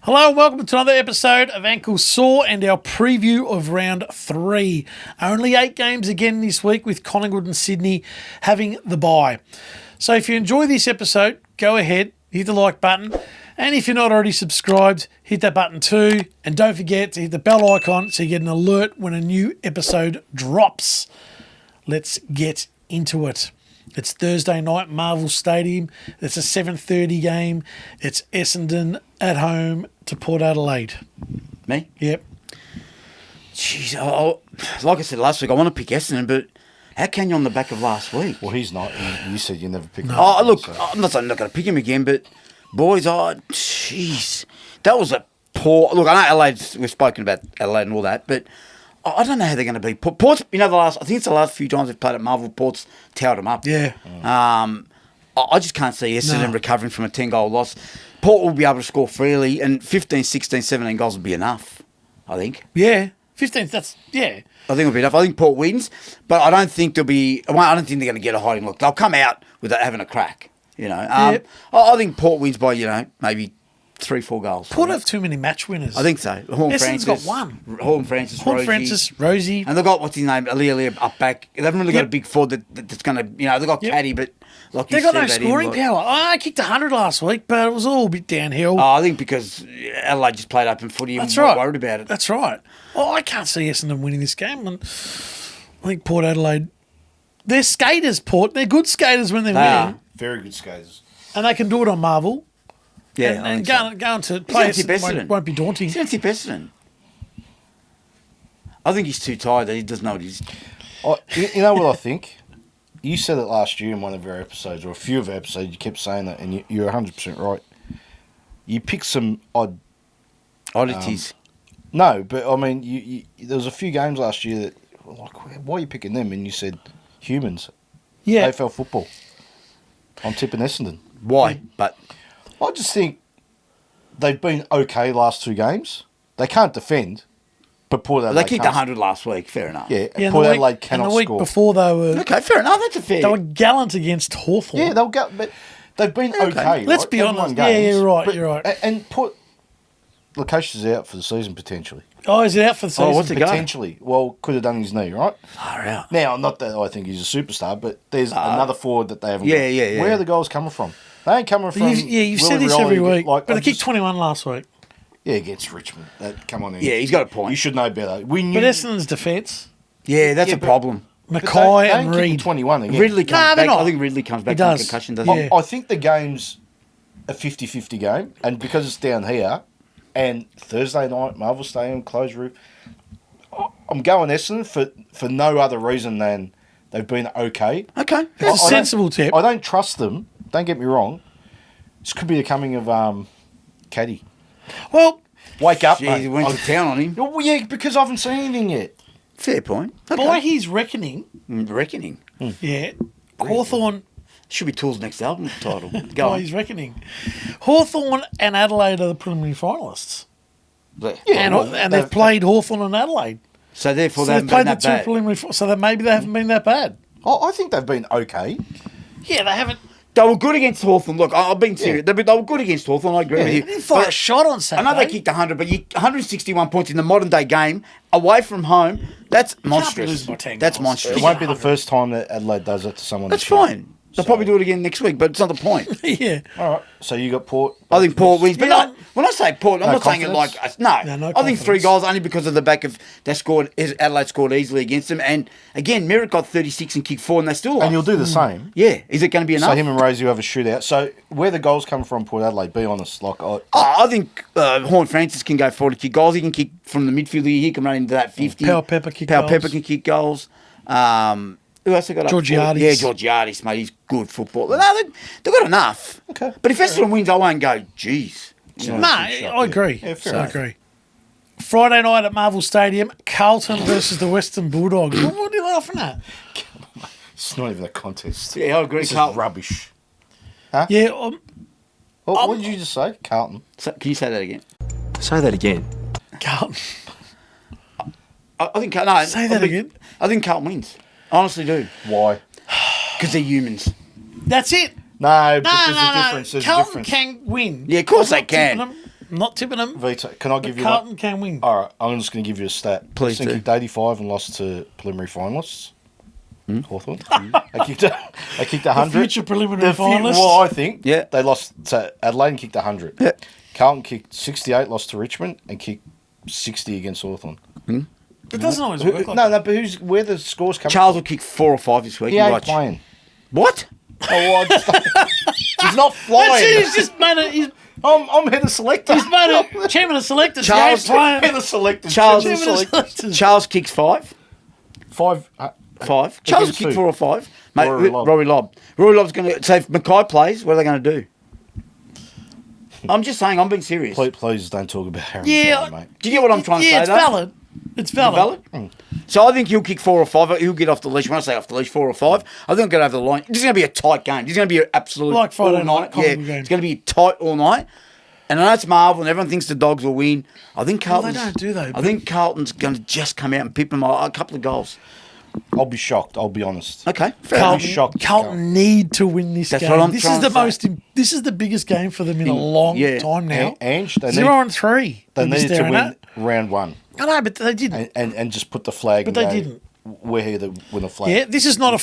Hello and welcome to another episode of Ankle Sore and our preview of round 3. Only 8 games again this week with Collingwood and Sydney having the bye. So if you enjoy this episode, go ahead, hit the like button. And if you're not already subscribed, hit that button too. And don't forget to hit the bell icon so you get an alert when a new episode drops. Let's get into it. It's Thursday night, Marvel Stadium. It's a 7:30 game. It's Essendon at home to Port Adelaide. Me? Yep. Jeez, like I said last week, I want to pick Essendon, but how can you on the back of last week? Well, he's not. You said you never picked him. Oh, look, I'm not saying I'm not going to pick him again, but boys, jeez, that was a poor. Look, I know Adelaide. We've spoken about Adelaide and all that, but I don't know how they're going to be. Port's, I think it's the last few times they've played at Marvel, Port's towered them up. Yeah. I just can't see Essendon recovering from a 10-goal loss. Port will be able to score freely, and 15, 16, 17 goals will be enough, I think. Yeah. 15, that's, yeah. I think it'll be enough. I think Port wins, but I don't think they'll be. I don't think they're going to get a hiding look. They'll come out without having a crack. I think Port wins by maybe 3-4 goals. Port have too many match winners. I think so. Essendon's got one. Horn Francis, Rosie. and they've got what's his name, Ali up back. They haven't really got a big forward that's going to. They've got Caddy, but like They've got no scoring power. I kicked 100 last week, but it was all a bit downhill. I think because Adelaide just played open footy and That's right. worried about it. That's right. I can't see Essendon winning this game. And I think Port Adelaide, they're skaters, Port. They're good skaters when they're winning. Very good skaters. And they can do it on Marvel. Yeah, and going to play Essendon won't be daunting. He's anti Essendon. I think he's too tired that he doesn't know what he's. You know what I think? You said it last year in one of our episodes, or a few of our episodes, you kept saying that, and you're 100% right. You picked some Oddities. No, but I mean, you there was a few games last year that, like, why are you picking them? And you said humans. Yeah. AFL football. I'm tipping Essendon. Why? But I just think they've been okay last 2 games. They can't defend, but Port Adelaide they kicked 100 last week. Fair enough. Yeah, and Port the Adelaide week, cannot and the week score. before they were Okay, fair enough. That's a fair. they were gallant against Hawthorn. Yeah, they'll go, but they've been okay. Let's right? be They've honest. won games, You're right. but- You're right. And Port Lukosius out for the season potentially. Oh, is it out for the season? what's it go? Potentially. Well, could have done his knee, right? Far out. Now, not that I think he's a superstar, but there's another forward that they haven't got. Yeah. Where are the goals coming from? They ain't coming from. You've said Willie this every Rioli, week. like, but I they kicked just- 21 last week. Yeah, against Richmond. Come on in. Yeah, he's got a point. You should know better. We knew. But Essendon's defence, Yeah, that's Yeah, a but- problem. but Mackay they and ain't kicking Reid. 21 again. Ridley comes they're back. not. I think Ridley comes back He from does. concussion, doesn't Yeah. he? I think the game's a 50-50 game, and because it's down here, and Thursday night, Marvel Stadium, closed roof, I'm going Essendon for no other reason than they've been okay. Okay. It's a sensible tip. I don't trust them. Don't get me wrong. This could be the coming of Caddy. Well, Wake up, Jeez, mate. he went to town on him. Well, yeah, because I haven't seen anything yet. Fair point. by his reckoning, Reckoning. yeah, Hawthorn, Should be Tool's next album title. Go by on. his reckoning, Hawthorn and Adelaide are the preliminary finalists. Yeah, And, well, and they've played Hawthorn and Adelaide. So therefore, So they they've haven't played been the that two bad. preliminary, so that maybe they haven't been that bad. I think they've been okay. Yeah, they haven't. They were good against Hawthorn. Look, I've been serious. Yeah. They were good against Hawthorn. I agree with They you. didn't fire But a shot on I Saturday. know they kicked 100, but 161 points in the modern day game away from home. That's be monstrous. losing by 10 That's goals. monstrous. It won't be the first time that Adelaide does it to someone. That's this year. fine. They'll probably do it again next week, but it's not the point. yeah. All right. So you got Port. I think Port wins. But Yeah. no, when I say Port, I'm No not saying it like... confidence? No, No I think 3 confidence. goals only because of the back of... Adelaide scored easily against them. And again, Merritt got 36 and kicked 4 and they still lost. And you'll do the same. Yeah. Is it going to be enough? So him and Rosie have a shootout. So where the goals come from, Port Adelaide? Be honest. Like I think Horn Francis can go forward to kick goals. He can kick from the midfield. He can run into that 50. Powell Pepper kick Powell goals. Pepper can kick goals. Who else they got up? Georgiades. Yeah, Georgiades, mate. He's good football. No, they've got enough. Okay. But if Essendon wins, I won't go, geez. No, I agree. Yeah, fair I enough. agree. Friday night at Marvel Stadium, Carlton versus the Western Bulldogs. What are you laughing at? it's not even a contest. Yeah, I agree. This is Carlton. rubbish. Yeah, What did you just say? Carlton. Can you say that again? Say that again. Carlton. I think no. Say that again. I think Carlton wins. I honestly do. Why? Because they're humans. That's it. No, but No, there's a difference. There's a Carlton difference. can win. Yeah, of course I'm they not can. tipping them. I'm not tipping them. Vito, can I give you Carlton one? can win. All right, I'm just going to give you a stat. Please Essendon do. kicked 85 and lost to preliminary finalists. Hawthorn. They kicked 100. Future preliminary finalists. Well, I think Yeah. they lost to Adelaide and kicked 100. Yeah. Carlton kicked 68, lost to Richmond, and kicked 60 against Hawthorn. It doesn't always work like No, that. but where the scores coming Charles will kick 4 or 5 this week. He You ain't watch. playing. What? Oh, well, I just he's not That's flying. it, he's just made it. He's I'm head of selector. made it. Chairman of selectors. Charles- Charles Head of selector. Charles- Chairman of Chairman of selectors. selectors. Charles kicks 5. 5. 5. Charles will Against kick who? 4 or 5. Mate, Rory Lobb. Rory Lobb. Rory Lobb's going to... So if Mackay plays, what are they going to do? I'm just saying, I'm being serious. Please don't talk about Harry. Yeah. mate. Do you get what I'm trying to say, Yeah, it's though? valid. It's valid. So I think he'll kick 4 or 5. He'll get off the leash. When I say off the leash, 4 or 5, I think he'll get over the line. This is going to be a tight game. This is going to be an absolute Like Friday all night night. Yeah, Collingwood game. it's going to be tight all night. And I know it's Marvel, and everyone thinks the Dogs will win. I think Well, Carlton's... they don't, do they? I think Carlton's going to just come out and pip them a couple of goals. I'll be shocked. I'll be honest. Okay, fair Carlton- enough. shocked. Carlton need to win this That's game. what I'm This trying is the to say. most. This is the biggest game for them in a long yeah. time now. Ange, they 0-3. They They'll be needed to staring win at. round 1 I know, but they didn't. and just put the flag. But and they go, didn't. We're here to win a flag. Yeah, this is not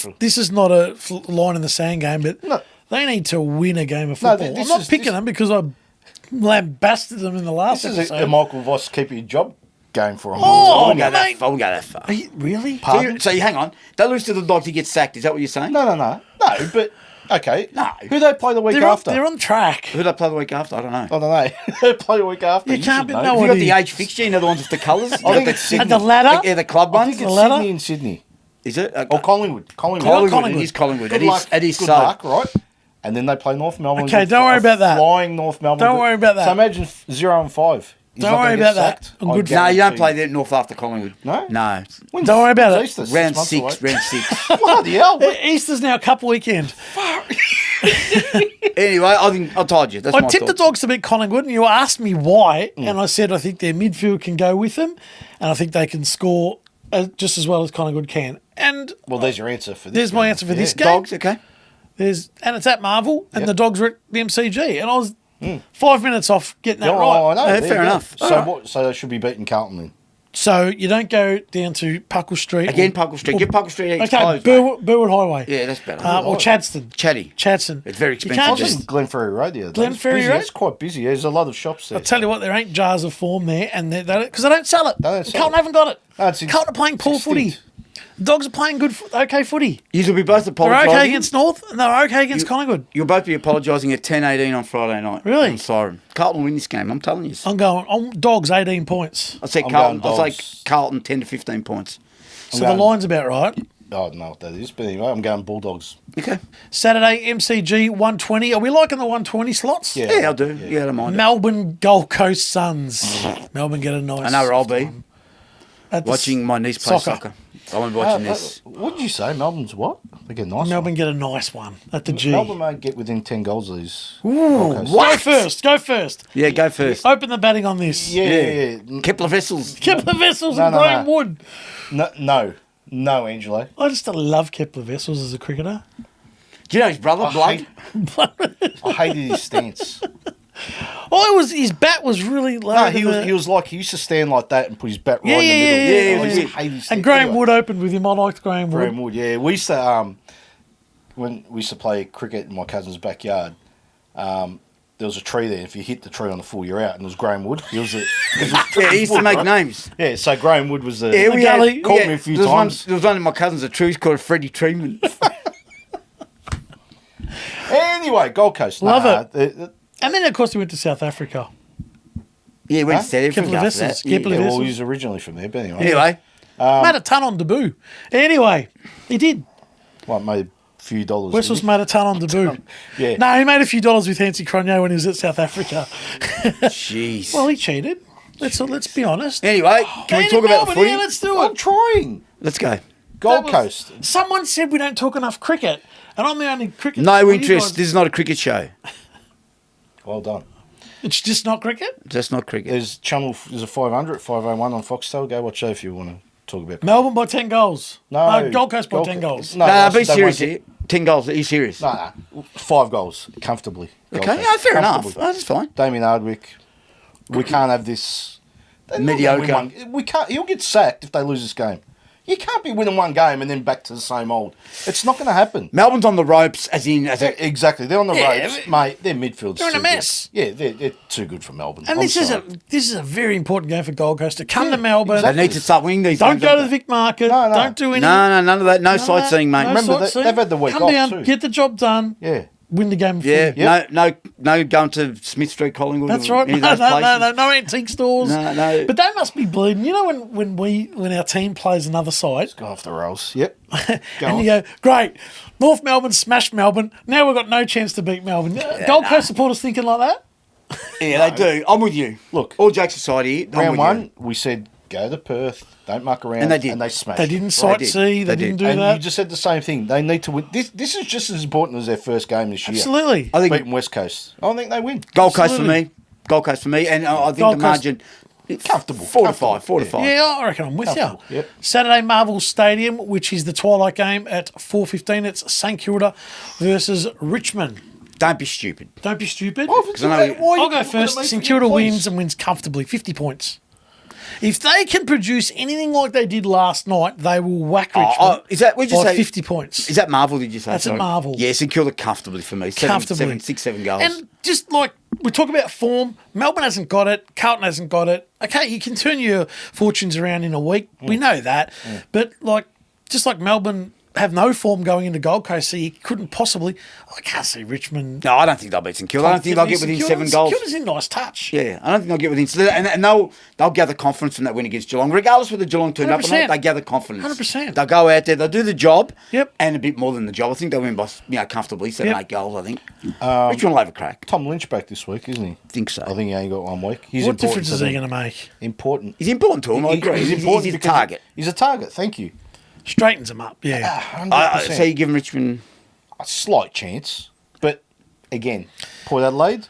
a line in the sand game, but No. they need to win a game of No, football. this I'm not is- picking this- them because I lambasted them in the last This is episode. a Michael Voss keep your job game for him. I Oh, won't go that mate. far. I won't go that far. Are you- really? Pardon? So you hang on. They lose to the Dogs, he gets sacked. Is that what you're saying? No, but okay. No. Who they play the week They're after? on track. Who did they play the week after? I don't know. I don't know. They play the week after. You can't should be- know. no Have you one- got do the you- age fixture? You know the ones with the colours? I think it's Sydney. And the ladder? Yeah, the club I ones. think it's ladder? Sydney and Sydney. Is it? Okay. Or Collingwood. Collingwood. It is Collingwood. Good It luck. is. It is Good so. luck, right? And then they play North Melbourne. Okay, don't worry about that. Flying North Melbourne. Don't worry about that. So imagine 0-5. He's Don't not gonna worry get about that. sacked. I'm I good. No, you don't guarantee play that North after Collingwood. No? No. When's- Don't worry about when's it. Easter? Round 6 months 6. away. Round 6. Bloody hell. Easter's now cup weekend. Anyway, I think I told you. That's I my tipped the thoughts. Dogs to beat Collingwood, and you asked me why, and I said I think their midfield can go with them, and I think they can score just as well as Collingwood can. And Well, there's your answer for this. there's my game. answer for this Yeah. game. Dogs, okay. And it's at Marvel, and Yep. the Dogs are at the MCG, and I was 5 minutes off getting that Oh, right. I know. Yeah, There fair you go. enough. So Alright. what? So they should be beating Carlton then. So you don't go down to Puckle Street. Again, Puckle Street. Get Puckle Street. It's Okay, closed, mate. Burwood Highway. Yeah, that's better. Or Chadston. Chatty. Chadston. It's very You expensive. I can't was Just- just just, Glenferrie Road the other day. Glenferrie It's busy. Road? It's quite busy. There's a lot of shops there. I'll tell you what, there ain't jars of form there, and because they don't sell it. They don't sell Carlton it. haven't got it. No, it's Carlton are playing poor footy. extinct. Dogs are playing okay footy. You will be both They're apologising. okay against North, and they're okay against Collingwood. You'll both be apologising at 10:18 on Friday night. Really? I'm sorry. Carlton will win this game. I'm telling you. I'm going on Dogs 18 points. I said I'm Carlton. going I'll say Dogs. Carlton 10 to 15 points. So the going- line's about right. I don't know what that is, but anyway, I'm going Bulldogs. Okay. Saturday MCG 120. Are we liking the 120 slots? Yeah. Yeah, I'll do. Yeah, I don't mind. it. Melbourne Gold Coast Suns. Melbourne get a nice. I know where I'll be. at the Watching my niece play soccer. I won't be watching this. What did you say? Melbourne's what? They get a nice. Melbourne get a nice one at the G. Melbourne may get within 10 goals of these. Ooh, Coast. go first. Go first. Yeah, go first. Open the batting on this. Yeah. Kepler Vessels. Kepler Vessels No, and no, Graham no. Wood. No, Angelo. I just love Kepler Vessels as a cricketer. Do you know his brother, Blood? I hated his stance. His bat was really low. No, he was like, he used to stand like that and put his bat right in the middle. Yeah, yeah, I yeah. used to hate his And stance. Graham Anyway, Wood opened with him. I liked Graham Wood. Graham Wood, yeah. We used to, when we used to play cricket in my cousin's backyard, there was a tree there. If you hit the tree on the full, you're out. And it was Graham Wood. He was Yeah, he used to make names. Yeah, so Graham Wood was the. Yeah, we Gully. had, Called yeah, me a few there was times. There was one of my cousins, a tree called Freddie Treeman. Anyway, Gold Coast. Love it. And then, of course, he went to South Africa. Yeah, he went Huh? to South Africa Kepler after Vessels. that. Kepler Yeah, well, Vessels. he was originally from there, but anyway. Anyway, Made a ton on debut. Anyway, he did. Well, made a few dollars. Wessels didn't made a ton on debut. Yeah. No, he made a few dollars with Hansi Cronje when he was at South Africa. jeez. Well, he cheated. Let's be honest. Anyway, can we talk about the footy? Yeah, let's do I'm it. trying. Let's go. Gold That was- Coast. Someone said we don't talk enough cricket, and I'm the only cricket. No Well, you interest. guys- This is not a cricket show. Well done. It's just not cricket. Just not cricket. There's a 500, 501 on Foxtel. Go watch that if you want to talk about. Melbourne by 10 goals. No, Gold Coast by Gold 10 Co- goals. No, No, be they serious won't here. 10 goals. Are you serious? No, 5 goals comfortably. Gold Okay, Coast, yeah, fair enough. comfortably. Oh, that's fine. Damien Hardwick. we can't have this they're not Mediocre. gonna win one- We can't. He'll get sacked if they lose this game. You can't be winning one game and then back to the same old. It's not going to happen. Melbourne's on the ropes, as in... Exactly. They're on the Yeah, ropes, but- mate. Their midfield's They're in too a mess. Good. Yeah, they're too good for Melbourne. And I'm this is sorry. a very important game for Gold Coast to come to Melbourne. They need to start winning these Don't games, go to don't the they? Vic Market. No. Don't do anything. No, none of that. No None of sightseeing, that. mate. No Remember, sightseeing. they've had the week Come off down, too. get the job done. Yeah. Win the game. Yeah, Yep. no going to Smith Street, Collingwood. That's or right. any No, of those places. no antique stores. No. But they must be bleeding. You know when our team plays another side, Go off the rails. Yep. and you go, great, North Melbourne smashed Melbourne. Now we've got no chance to beat Melbourne. Gold Coast supporters thinking like that? Yeah, they do. I'm with you. Look. All jokes aside here, I'm Round with one, you. we said go to Perth. Don't muck around. And they did. And they smashed. They didn't Right, sightsee. They they didn't did. do And that. you just said the same thing. They need to win. This is just as important as their first game this year. Absolutely. I think Beating West Coast. I think they win. Gold Coast Absolutely. for me. Gold Coast for me. And I think Gold the Coast- margin... Comfortable. 4 to 5. 4 to 5. Yeah, I reckon I'm with you. Comfortable, yep. Saturday, Marvel Stadium, which is the twilight game at 4:15. It's St Kilda versus Richmond. Don't be stupid. Don't be stupid. Oh, I know- I'll go first. St Kilda wins and wins comfortably, 50 points. If they can produce anything like they did last night, they will whack Richmond Is that... What'd you by say? 50 points. Is that Marvel, did you say? That's at Sorry. Marvel. Yeah, St Kilda comfortably for me. Comfortably. 6-7 goals. And just like we talk about form, Melbourne hasn't got it, Carlton hasn't got it. Okay, you can turn your fortunes around in a week. We know that. But like just like Melbourne have no form going into Gold Coast, so you couldn't possibly. I can't see Richmond. No, I don't think they'll beat St Kilda. I don't think they'll get within 7 goals. Kilda's in nice touch. Yeah, I don't think they'll get within... And they'll gather confidence from that win against Geelong. Regardless whether Geelong turned up or 100%. not, they gather confidence. 100%. They'll go out there, they'll do the job, Yep. and a bit more than the job. I think they'll win by comfortably 7, Yep. 8 goals, I think. Richmond will have a crack. Tom Lynch back this week, isn't he? Think so. I think he only got 1 week. He's What important difference to is he them. going to make? Important. He's important to him, I agree. He's a because target. He's a target, thank you. Straightens him up, yeah. 100%. So you give him Richmond... A slight chance, but again, Port Adelaide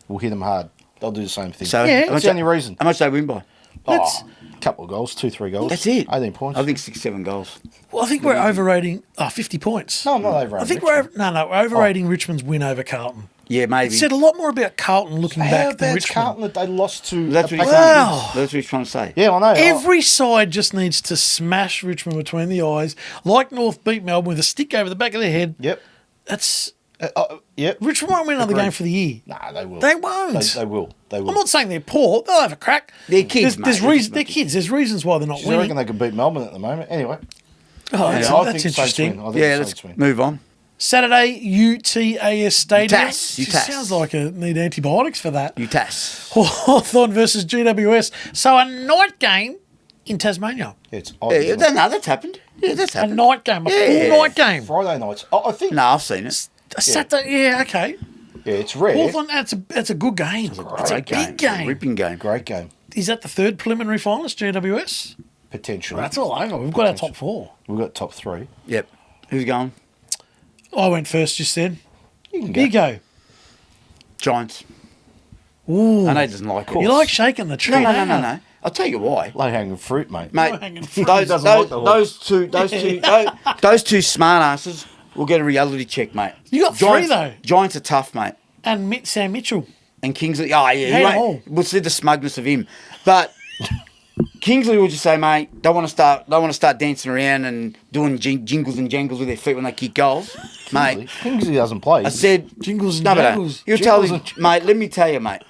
will hit them hard. They'll do the same thing. So Yeah. how That's the only reason. How much they win by? Let's- A couple of goals, 2-3 goals. That's it. 18 points. I think 6-7 goals. Well, I think we're overrating 50 points. No, I'm not overrating. I think we're overrating Richmond's win over Carlton. Yeah, maybe. It said a lot more about Carlton looking How back than bad's Richmond. Carlton that they lost to? That's what, he's Wow. saying. That's what he's trying to say. Yeah, I know. Every side just needs to smash Richmond between the eyes, like North beat Melbourne with a stick over the back of their head. Yep. That's Yep. Richmond won't win another Agreed. game for the year. Nah, they will. They won't. They will. They will. I'm not saying they're poor. They'll have a crack. They're kids, There's mate. reasons. They're kids. There's reasons why they're not I reckon winning. they could beat Melbourne at the moment. Anyway. Oh, that's, I that's think Saints interesting. win. I think Yeah, the let's Saints win. move on. Saturday, UTAS Stadium. UTAS. It sounds like I need antibiotics for that. UTAS. Hawthorn versus GWS. So a night game in Tasmania. Yeah, it's Yeah, that's happened. Yeah, that's A happened. night game. A Yeah. full night game. Friday nights. I think. No, I've seen it. A Saturday. Yeah, okay. Yeah, it's rare. Hawthorn, that's a good game. It's a big game. Ripping game. Great game. Is that the third preliminary finalist, GWS? Potentially. That's all over. We've got our top four. We've got top 3. Yep. Who's going? I went first just then. You can go. You go. Giants. Ooh. I know he doesn't like it. You like shaking the tree. No, no, don't no, you? no, no. I'll tell you why. Low hanging fruit, mate. Mate, Low-hanging fruit. those two smart asses will get a reality check, mate. You got three, though. Giants are tough, mate. And Sam Mitchell. And Kingsley, oh yeah, Hate 'em all. we'll see the smugness of him. But Kingsley will just say, mate, don't want to start dancing around and doing jingles and jangles with their feet when they kick goals, mate. Kingsley doesn't play. I said Jingles and no, but jangles. You'll tell Jingles him, mate. Let me tell you, mate.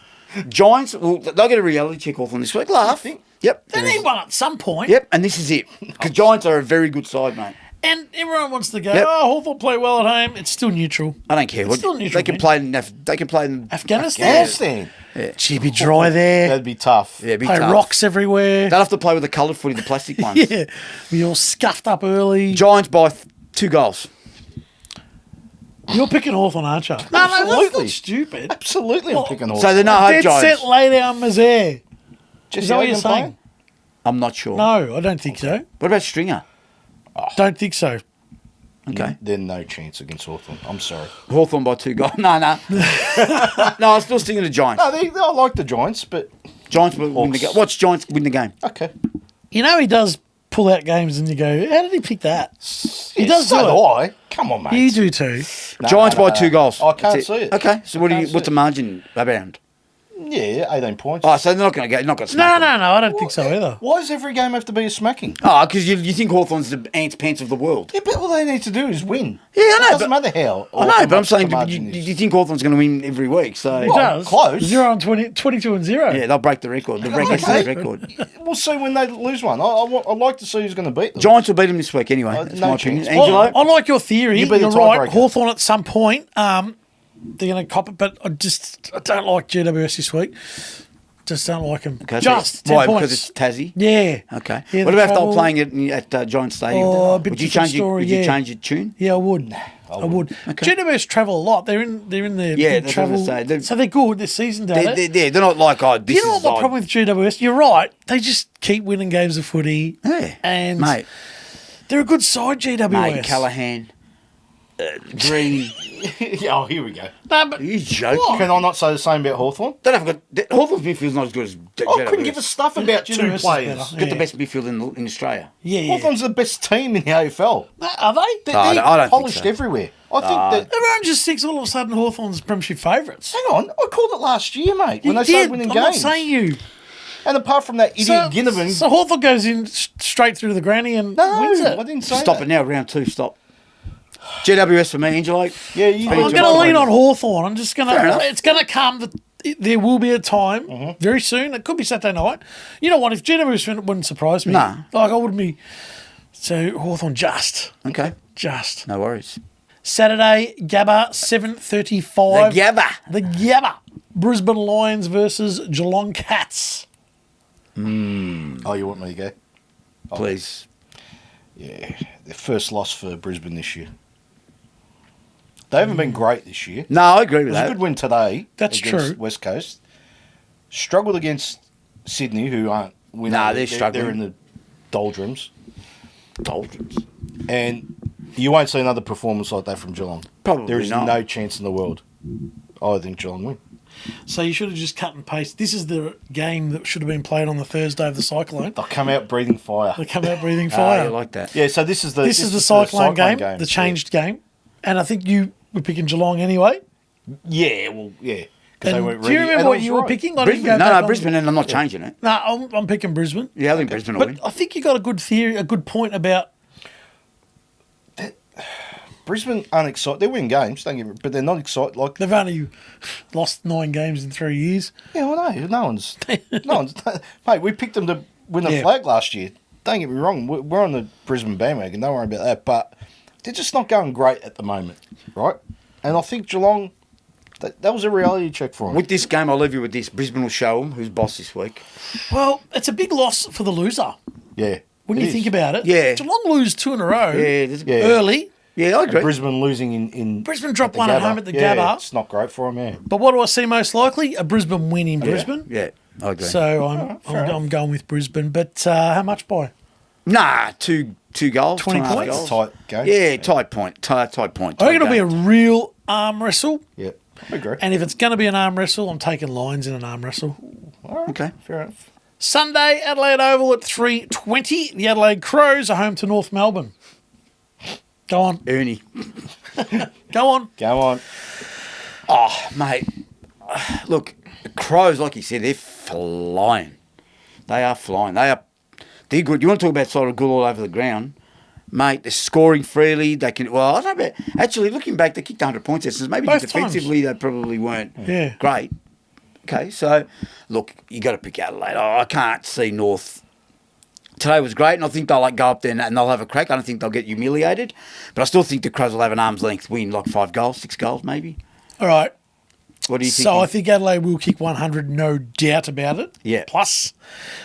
Giants, they'll get a reality check off on this week. Laugh. Yep. They need one at some point. Yep. And this is it. Because Giants are a very good side, mate. And everyone wants to go, Yep. Hawthorn play well at home. It's still neutral. I don't care. It's still neutral, They can mate. play. They can play in. Afghanistan. Afghanistan. Gee, be dry there. That'd be tough. Yeah, be Play tough. rocks everywhere. They'll have to play with the coloured footy, the plastic ones. Yeah. Be all scuffed up early. Giants by 2 goals. You're picking Hawthorn, aren't you? No, that's Absolutely. not stupid. Absolutely, I'm picking all. So they're no hope, Dead Giants. set, lay down, Mazaire. Jesse Is that what you're Hogan playing? saying? I'm not sure. No, I don't think so. What about Stringer? Don't think so. Okay. They're no chance against Hawthorn. I'm sorry. Hawthorn by 2 goals. No. No, I'm still sticking to Giants. No, I like the Giants, but Giants will win the game. Watch Giants win the game. okay. You know he does pull out games and you go, how did he pick that? He does so do do it. I. Come on, mate. You do too. No, Giants no, by no. 2 goals. I can't That's see it. Okay. So I can't see what's the it. margin around? Yeah, 18 points. Oh, so they're not going to go. Not going to No, smack them. no, no. I don't think so either. Why does every game have to be a smacking? Oh, because you think Hawthorn's the ants pants of the world. Yeah, but all they need to do is win. Yeah, I know, It doesn't but- matter how. I know, but I'm saying, the do margin you, is. do you think Hawthorn's going to win every week? So It Well, does. close. 0 and 20, 22 and 0. yeah, they'll break the record. They'll break Okay. the record. We'll see when they lose one. I'd like to see who's going to beat them. Giants will beat them this week anyway. That's no my opinion. chance. Well, Angelo? I like your theory. You be the You're right. tiebreaker. Hawthorn at some point, they're going to cop it, but I don't like GWS this week. Just don't like them. Okay, Just so 10 why? points. Because it's Tassie? Yeah. Okay. Yeah, What the about if they travel- were playing it at Giant Stadium? Oh, a bit would you different change story, Would you yeah. change your tune? Yeah, I would. I would. Okay. GWS travel a lot. They're in their Yeah, big that's what I travel. was gonna say. So they're good. They're seasoned at it. They're not like, oh, this You know is what my like- problem with GWS? You're right. They just keep winning games of footy. Yeah. And Mate, they're a good side, GWS. mate, Callahan, Green. Oh, here we go. No, but Are you joking? Can I not say the same about Hawthorn? They haven't got Hawthorn's midfield's not as good as I couldn't give a stuff about GWS two is players. better. Got the best midfield in Australia. yeah, yeah. Hawthorn's the best team in the AFL. Are they? They're No, I don't think polished so. everywhere. I think that. Everyone just thinks all of a sudden Hawthorn's premiership favourites. Hang on, I called it last year, mate, when You they started did. winning I'm games. not saying you. And apart from that idiot Ginnivan, So Hawthorn goes in straight through to the granny and wins no, it. I didn't say Stop that. it now, round 2, stop. GWS for me, Angelo. Yeah, you. I'm I'm going to lean on Hawthorn. I'm just going Fair to. enough. It's going to come. There will be a time very soon. It could be Saturday night. You know what? If GWS win, it wouldn't surprise me. Nah. Like I wouldn't be. So Hawthorn just. Okay, Just. no worries. Saturday, Gabba, 7:35. The Gabba. The Gabba. Brisbane Lions versus Geelong Cats. Oh, you want me to go? Please. Yeah, their first loss for Brisbane this year. They haven't been great this year. No, I agree It with was a that. good win today. That's against true. West Coast. Struggled against Sydney, who aren't winning. Nah, they're struggling. They're in the doldrums. Doldrums. And you won't see another performance like that from Geelong. Probably There is not. no chance in the world. I think Geelong win. So you should have just cut and paste. This is the game that should have been played on the Thursday of the Cyclone. They'll come out breathing fire. They come out breathing Oh, fire. you like that. Yeah, so this is the This is the Cyclone game, the changed game. And I think you were picking Geelong anyway. Yeah, well, yeah. Because they And weren't do ready. you And remember I what was you were right. picking? I Brisbane. didn't go No, back no, on- Brisbane, and I'm not changing it. No, I'm picking Brisbane. Yeah, I think Brisbane will But win. I think you got a good theory, a good point about. Brisbane aren't excited. They win games, don't get me, but they're not excited. Like, They've only lost 9 games in 3 years. yeah, well, no, no one's, mate. We picked them to win the Yeah. flag last year. Don't get me wrong, we're on the Brisbane bandwagon. Don't worry about that. But they're just not going great at the moment, right? And I think Geelong, that was a reality check for them. With this game, I'll leave you with this. Brisbane will show them who's boss this week. Well, it's a big loss for the loser Yeah, when it you is. think about it. Yeah. Geelong lose 2 in a row Yeah, early. yeah, I And agree. Brisbane losing in Brisbane dropped the one at Gabba. home at the Yeah, Gabba. it's not great for them. Yeah, But what do I see most likely? A Brisbane win in Brisbane. Yeah, I agree. So fair enough. I'm going with Brisbane. But how much by? Nah, two goals. 20 2.5 points? goals. tight game. Yeah, tight point. Tight point. I think it'll tight be a game. real arm wrestle. Yeah, I agree. And if it's going to be an arm wrestle, I'm taking Lions in an arm wrestle. All right, Okay. fair enough. Sunday, Adelaide Oval at 3:20. The Adelaide Crows are home to North Melbourne. Go on. Ernie. Go on. Go on. Oh, mate. Look, the Crows, like you said, they're flying. They are flying. They're good. You want to talk about sort of good all over the ground? Mate, they're scoring freely. They can. Well, I don't know. Actually, looking back, they kicked 100 points. So maybe Both defensively they probably weren't Yeah. great. Okay, so look, you got to pick Adelaide. Oh, I can't see North. Today was great, and I think they'll go up there and they'll have a crack. I don't think they'll get humiliated, but I still think the Crows will have an arm's length win, like 5 goals, 6 goals, maybe. All right. What do you think? So I think Adelaide will kick 100, no doubt about it. Yeah. Plus.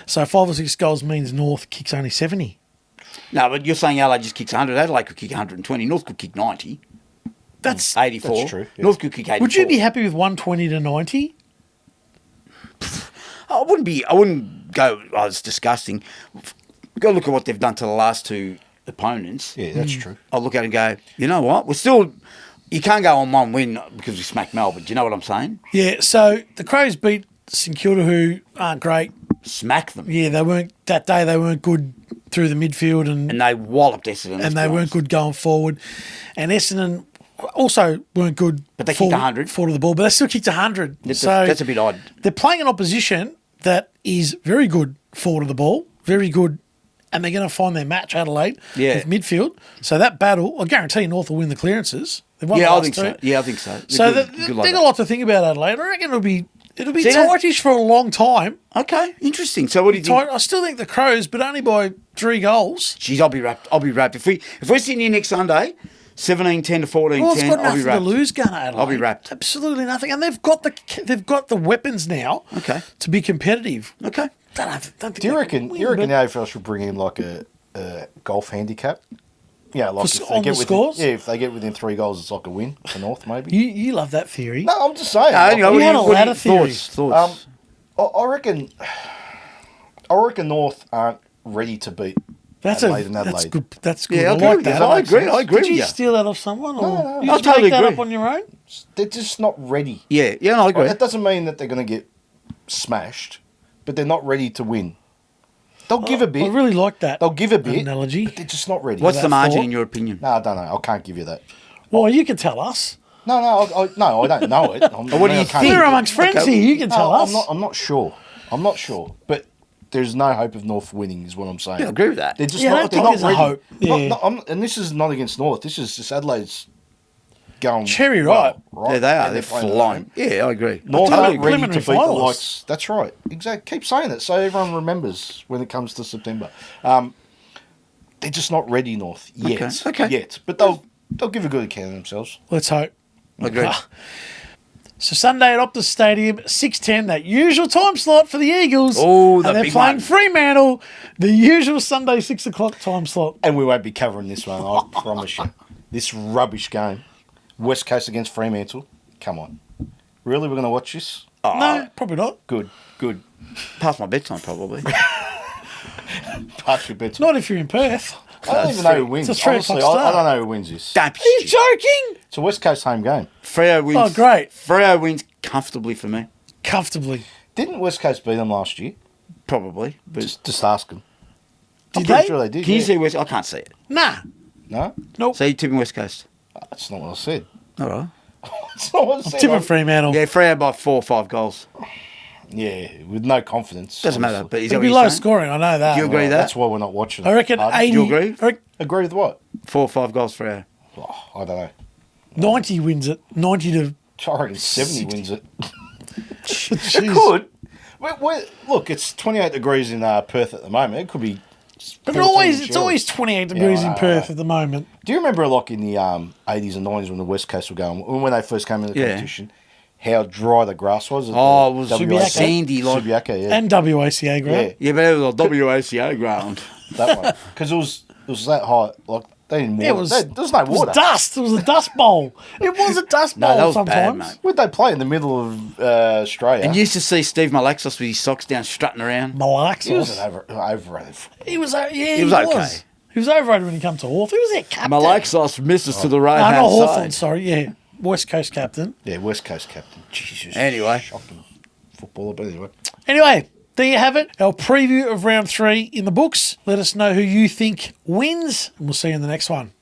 So 5 or 6 goals means North kicks only 70. No, but you're saying Adelaide just kicks 100. Adelaide could kick 120. North could kick 90. That's 84. That's true, yeah. North could kick 84. Would you be happy with 120 to 90? I wouldn't go, oh, it's disgusting. Go look at what they've done to the last 2 opponents. Yeah, that's true. I'll look at it and go, you know what? We're still... You can't go on one win because we smacked Melbourne. Do you know what I'm saying? Yeah, so the Crows beat St Kilda, who aren't great. Smack them. Yeah, they weren't that day. They weren't good through the midfield, and And they walloped Essendon. they weren't good going forward. And Essendon, also weren't good. But they kicked 100. Forward of the ball, but they still kicked 100. That's a bit odd. They're playing an opposition that is very good forward of the ball, very good, and they're going to find their match, Adelaide, with midfield. So that battle, I guarantee North will win the clearances. They've won the I last think two. so. Yeah, I think so. So Good they've like got a lot to think about, Adelaide. I reckon it'll be See, tightish for a long time. Okay, interesting. So what do you think? I still think the Crows, but only by 3 goals. Jeez, I'll be wrapped. If we're sitting here next Sunday, 17-10 to 14-10, Well, it's got I'll be nothing to wrapped. lose, Gunnar, Adelaide. I'll be wrapped. Absolutely nothing, and they've got the weapons now. Okay. To be competitive. Okay. Don't think Do you they reckon? can You reckon win, the AFL should bring in like a golf handicap? Yeah, like For- if they on get the within, scores? yeah, if they get within 3 goals, it's like a win for North, maybe. You love that theory. No, I'm just saying. You know, You had a what are ladder your theory. Thoughts. I reckon North aren't ready to beat Adelaide and Adelaide. That's good. That's good. Yeah, I I agree like with that. that. I agree. sense? I agree Did with you you. steal that off someone? Or No. you I just totally make that agree. up on your own? They're just not ready. Yeah, I agree. That doesn't mean that they're going to get smashed, but they're not ready to win. They'll give a bit. I really like that. They'll give a bit, analogy. but they're just not ready. What's that the margin thought? in your opinion? No, I don't know. I can't give you that. Well, you can tell us. No, I don't know it. What do you think? We're amongst friends Okay. here. You can tell us. I'm not sure. I'm not sure. But there's no hope of North winning, is what I'm saying. Yeah, I agree with that. They're just Yeah, I not. don't They're think not there's a ready. hope. Yeah. And this is not against North. This is just Adelaide's going Cherry well, right. Yeah, they are. And They're playing at flying. home. Yeah, I agree. North I totally aren't agree. ready to beat the Preliminary likes. That's right. Exactly. Keep saying it so everyone remembers when it comes to September. They're just not ready, North, yet. Okay. Yet. But they'll give a good account of themselves. Let's hope. I agree. So Sunday at Optus Stadium, 6:10, that usual time slot for the Eagles. Oh, the and they're big playing one. Fremantle, the usual Sunday 6 o'clock time slot. And we won't be covering this one, I promise you. This rubbish game. West Coast against Fremantle. Come on. Really, we're going to watch this? No, probably not. Good. Past my bedtime, probably. Pass your bets. Not if you're in Perth. I don't even know who wins. It's a 3 Honestly, o'clock I start. don't know who wins this. Don't be Are you stupid. joking? It's a West Coast home game. Freo wins. Oh, great. Freo wins comfortably for me. Comfortably. Didn't West Coast beat them last year? Probably. But Just ask them. Did I'm pretty they? sure they did. can you yeah. see West? I can't see it. Nah. No? Nope. So you tipping West Coast? That's not what I said. All right. That's not what I said. Tipping Fremantle. Yeah, Freo by 4 or 5 goals. Yeah, with no confidence. Doesn't matter. honestly. But is that It'll what be you're low saying? scoring, I know that. Do you agree with that? That's why we're not watching. I reckon Pardon? 80. Do you agree? I reckon Agree with what? 4 or 5 goals Freo. Oh, I don't know. 90 wins it. 90 to. I reckon 70 wins it. Jeez. It could. Look, it's 28 degrees in Perth at the moment. It could be. But filtering it's chill. always 28 degrees I in know, Perth right. at the moment. Do you remember, like in the 80s and 90s when the West Coast were going, when they first came in the Yeah. competition, how dry the grass was? At Oh, the it was WACA? sandy, like- Subiaco, yeah. And WACA, great. Yeah. Yeah, but it was a WACA ground. That one. Because it was that high. Like, they didn't water. Yeah, it was, there was no it was water. dust. It was a dust bowl. It was a dust No, bowl that was sometimes. bad, mate. Where'd they play? In the middle of Australia. And you used to see Steve Malaxos with his socks down strutting around. He was Malaxos. an overrated. He was, yeah, He was okay. He was overrated when he came to Hawthorn. He was their captain. Malaxos misses to the right No, hand not Hawthorn, side. sorry. Yeah, West Coast captain. Yeah, West Coast captain. Jesus. Anyway. Shocking footballer, but anyway. Anyway, there you have it. Our preview of round 3 in the books. Let us know who you think wins, and we'll see you in the next one.